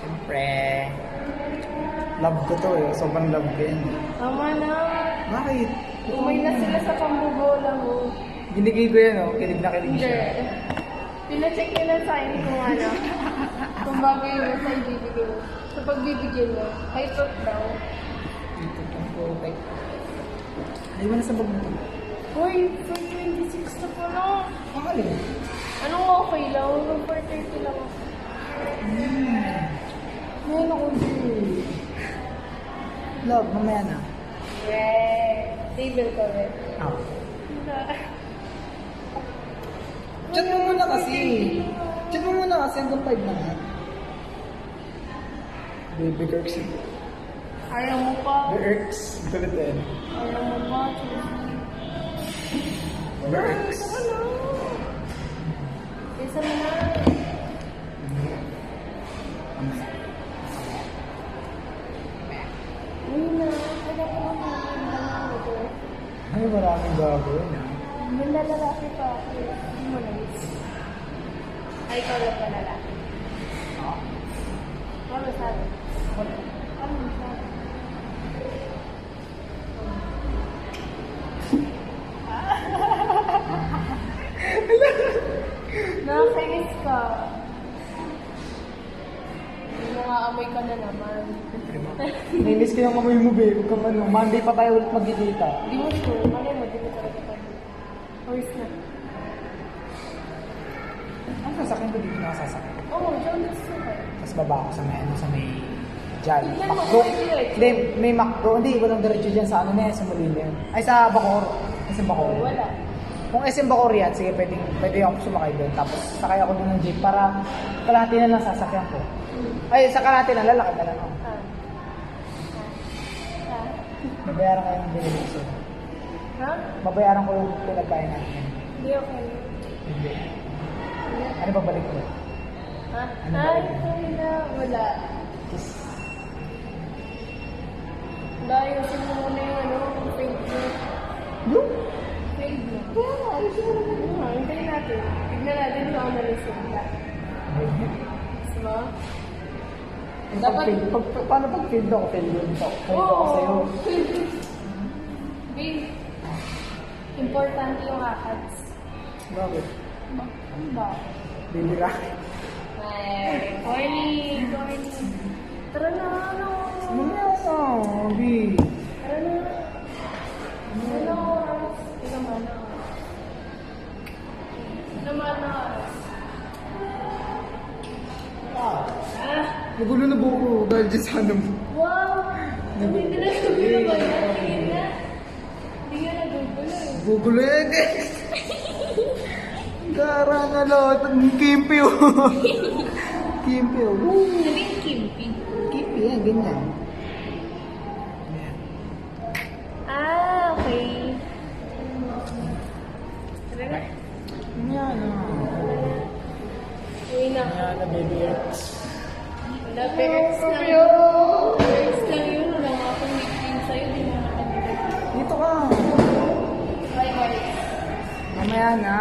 Siyempre, love ko to eh. Sobrang love ko yan. Tama na. Bakit? Umay na sila sa pambubola mo. Binigay ko yan oh. Kilig na kilig Hindi. siya. Pinacheck nyo lang sa akin kung ano. Kung bagay mo sa ibibigay mo. Sa pagbibigay mo. Kay Tot daw. Dito itong protect. Ay, wala sa bag mo. Uy, 426 na pala. Mahal eh. Anong okay lang? Hanggang 430 lang ako. Ngayon ako din. Love, mamaya na. Yeah. Table ko rin. Ah. Chat mo muna kasi. Chat mo muna kasi hanggang 5 na nga. Baby Kirks. Ayaw mo pa. Kirks. Galit eh. Ayaw mo pa. Kirks. Ano? Isa mo na. Uy na. Kaya ko lang ito. Ay, maraming gagawin ah. May lalaki pa ako. Hindi mo nais. Ay, ikaw lang pa lalaki. Ah? Ano sabi? Ano sabi? Nakakainis ka. Nakaamoy ka na naman. Nainis ko yung amoy mo, babe. Huwag ka man. Monday pa tayo ulit magkikita. Di mo sure. Malay mo, di mo talaga pa. Horse na. Ang sasakyan ko dito nakasasakyan. Oo, dyan gusto ka. Tapos baba ako sa may, ano, sa may Jal. Tignan mo, Macdo. may diretso. Hindi, may Macdo. Hindi, walang diretso dyan sa ano na yan, sa Molina yan. Ay, sa Bacoor. SM Bacoor. Wala. Kung SM Bacoor yan, sige, pwede ako sumakay doon. Tapos sakay ako doon ng jeep para kalahati na lang sasakyan ko. Ay, sa kalahati na, lalaki na lang ako. Babayaran ko yung binili ko. Ha? Babayaran ko yung pinagkain natin. Hindi okay. Hindi. Ano ba balik ko? Ha? Ano ba Ay, yun? sorry na. Wala. Kiss. Dahil kasi mo muna yung ano, fade mo. Yung? Fade mo. Kaya nga, ayos mo naman. Hintayin natin. Tignan natin kung ano naisip ka. Gusto mo? Dapat- Paano pag field ako? Field yun to. Field ako sa'yo. Fade. Babe, importante yung akats. Bakit? Ano ba? Baby rocket. Ay, corny. Tara na, ano? Mamaya ka, Abi. Tara na. Ano oras? Ikaw mana oras. Ano mana oras? Ah, Ah! nagulo na buko dahil dyan sa ano mo. Wow! Hindi na nagugulo ba yan? Tingin na. Hindi nga nagugulo eh. Gugulo yan eh. Gara nga lahat. Ang kimpi oh. Kimpi oh. Sabihin kimpi. Kimpi yan, ganyan. Ah, okay. Tara na. Mamaya na. Uwi na. Mamaya na, baby X. Wala, parents lang. Parents lang yun. Wala nga akong meeting sa'yo. Di mo nakalimutan. Dito ka. Bye, bye. Mamaya na.